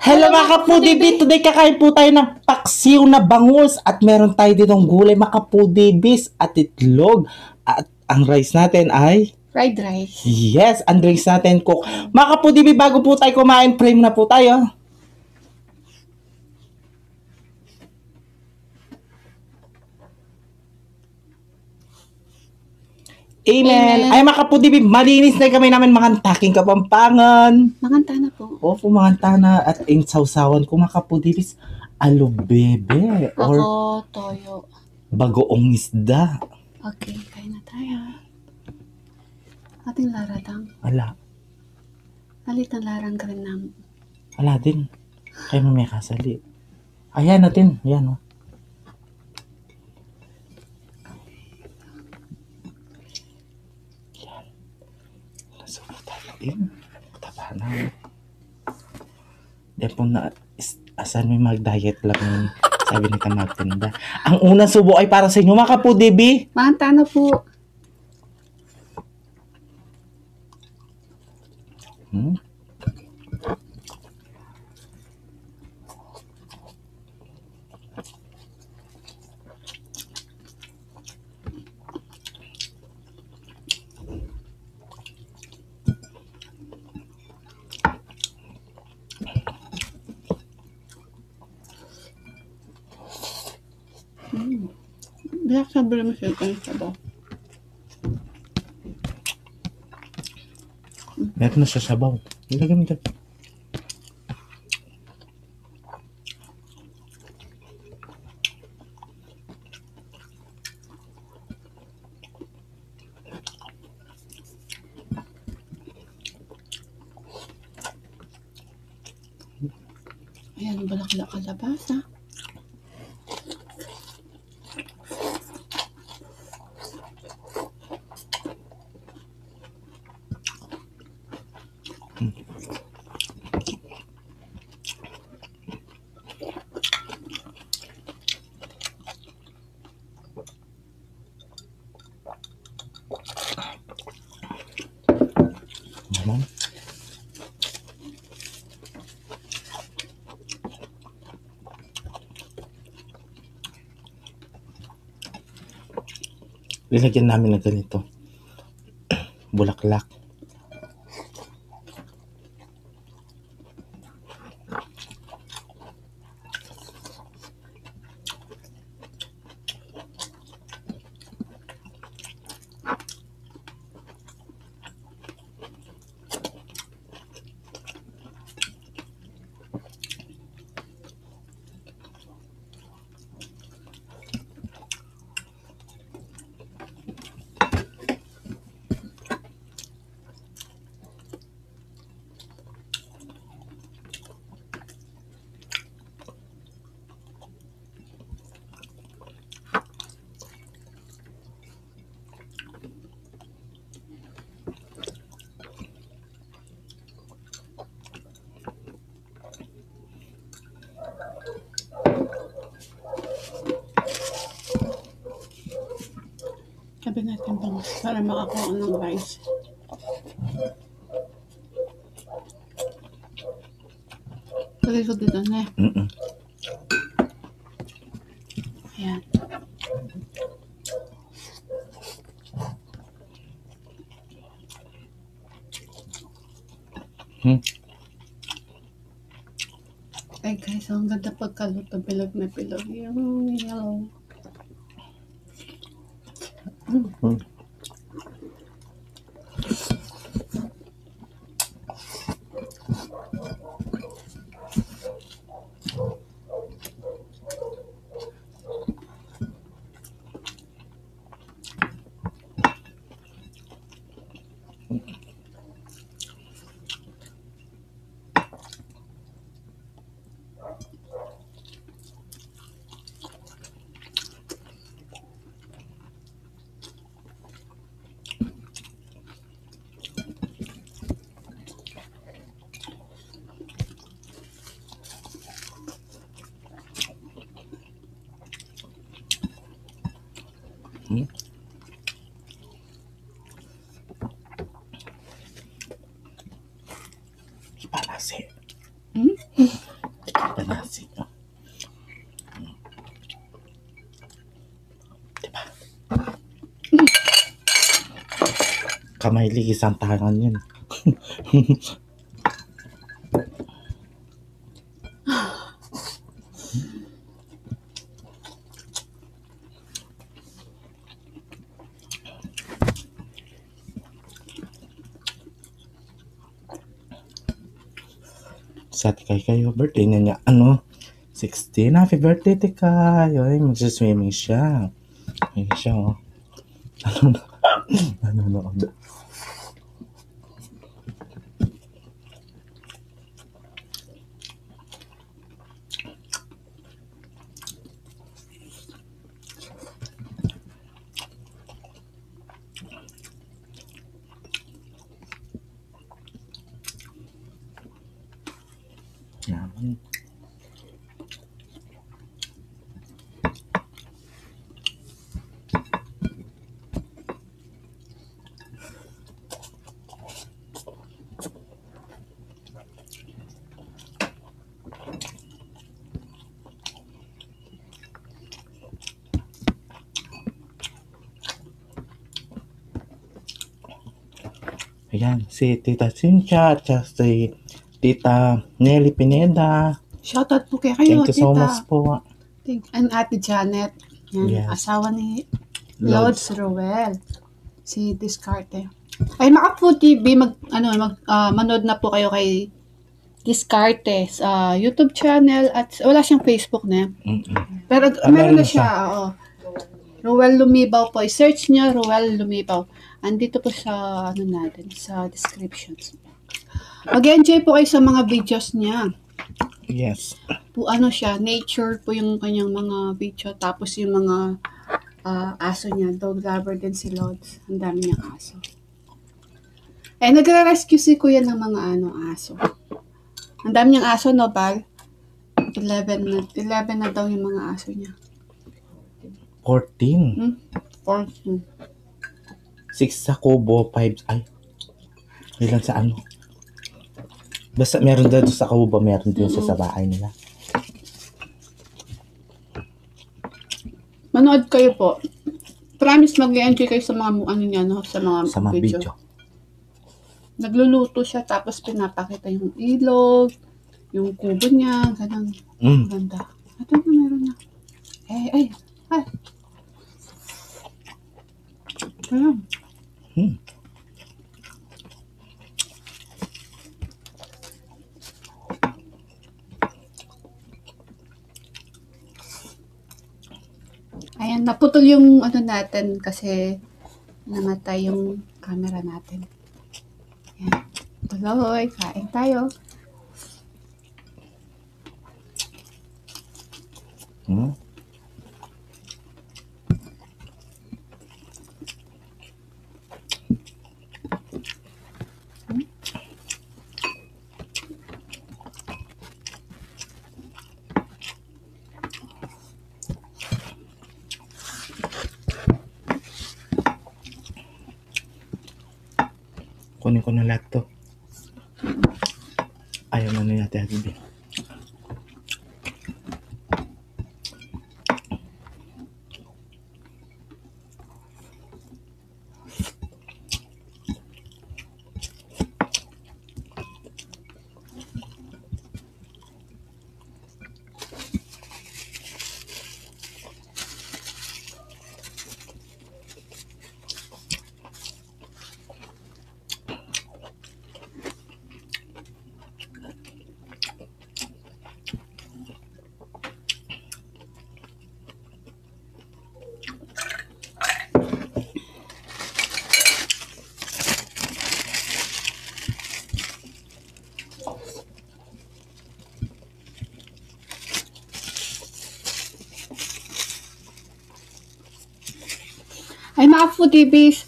Hello mga kapudibis! Today kakain po tayo ng paksiw na bangus at meron tayo ditong gulay mga kapudibis at itlog. At ang rice natin ay... Fried rice. Yes, ang drinks natin cook. Mga kapudibis, bago po tayo kumain, pray na po tayo. Amen. Ay mga kapudibis, malinis na kami namin makantaking Kapampangan. Manganta na po. Opo, manganta na at insawsawan ko mga kapudibis. Alubebe or Ako, toyo. bagoong isda. Okay, kain na tayo. Ating laratang. Ala, Halit ang larang ka rin ng... ala din. Kaya may kasali. Ayan natin. Yan o. Yan. Nasubo tayo. Taba na. Yan po na, asan may mag-diet lang sabi ni Kamagtinda. Ang unang subo ay para sa inyo mga kapudibi. Manganta na po. Biyak sabi naman siya kayo sabaw. Meron na sa sabaw. Ilagay mo dyan. Ayan, balak-lak kalabasa. Lilagyan namin ng ganito. Bulaklak. Sabi natin bang para makakuha ng rice. Lagay ko dito na eh. Ayan. Ay guys, ang ganda pagkaluto. Bilog na bilog. Yung yellow. nasi. Diba? Kamay ligis ang tangan yun. Sa Tikay kayo, birthday na niya, 16. Happy birthday, Tikay. Ay, magsiswimming siya. Ayun siya, oh. Nanonood. Yan. Ayan, si Tita Cynthia at si Tita Nelly Pineda. Shoutout po kayo, Thank you so much po. And Ate Janet. Yan, Yes. asawa ni Lods. Lods Roel. Si Discarte. Ay, Makapo TV, manood na po kayo kay Discarte sa YouTube channel at wala siyang Facebook na. Pero meron na siya, oo. Roel Lumibaw po. I-search niyo Roel Lumibaw. Andito po sa natin, sa descriptions. Mag-enjoy po kayo sa mga videos niya. Yes. Siya, nature po yung kanyang mga video. Tapos yung mga aso niya, dog lover din si Lods. Ang dami niyang aso. Nagre-rescue si Kuya ng mga aso. Ang dami niyang aso, no, Bal? 11 na daw yung mga aso niya. 14. 14. 6 sa kubo, 5, ilan sa Basta meron doon sa kubo, meron din sa bahay nila. Manood kayo po. Promise mag-enjoy kayo sa mga sa mga video. Nagluluto siya, tapos pinapakita yung ilog, yung kubo niya, ganun. Ganda. Ito na, meron na. Ay. Ayan. Ayan, naputol yung natin kasi namatay yung camera natin. Ayan. Tuloy, kain tayo. Kunin ko na lahat to. Ayaw na natin Habibi. Ay, mga foodies,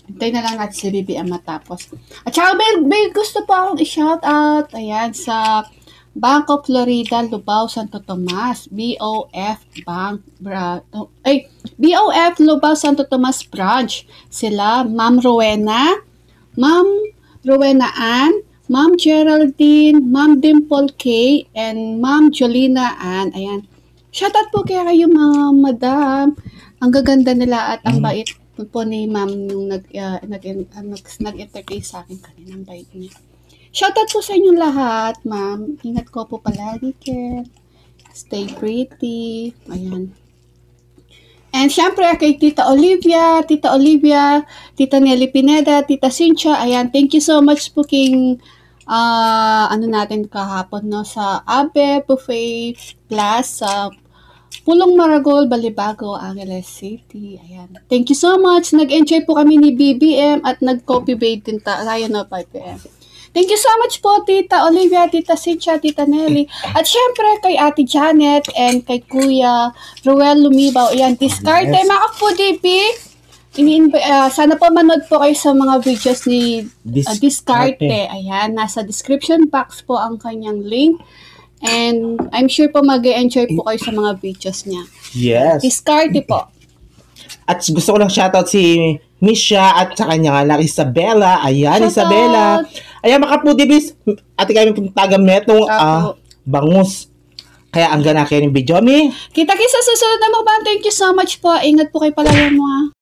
hintay na lang natin si Bibi ang matapos. At saka may gusto po akong i-shout out, ayan, sa Bank of Florida, Lubao, Santo Tomas, BOF Lubao, Santo Tomas Branch. Sila, Ma'am Rowena Ann, Ma'am Geraldine, Ma'am Dimple K, and Ma'am Jolina Ann. Ayan. Shoutout po kaya kayo mga madam. Ang gaganda nila at ang bait po ni ma'am yung nag-entertain sa akin kanina. Ang bait niya. Shoutout po sa inyong lahat, ma'am. Ingat ko po palagi, Ken. Stay pretty. Ayan. And syempre kay Tita Olivia, Tita Nelly Pineda, Tita Cynthia, ayan, thank you so much po king ano natin kahapon no sa Abe Buffet Plus sa Pulong Maragol, Balibago, Angeles City. Ayan. Thank you so much. Nag-enjoy po kami ni BBM at nag-coffee bait din tayo na 5 p.m. Thank you so much po, Tita Olivia, Tita Cynthia, Tita Nelly. At syempre, kay Ate Janet and kay Kuya Ruel Lumibaw. Ayan, Discarte, mga Foodie. Sana po manood po kayo sa mga videos ni Discarte. Ayan, nasa description box po ang kanyang link. And I'm sure po mag-enjoy po kayo sa mga videos niya. Yes. Discarte po. At gusto ko lang shoutout si Misha at sa kanya anak Isabella. Ayan, shoutout. Isabella. Ayan, mga Kapudibis. Ate kami pong taga-metong bangus. Kaya ang gana kayo ng video, Mi. Kita-kita sa susunod na mukbang. Thank you so much po. Ingat po kayo palagi mo.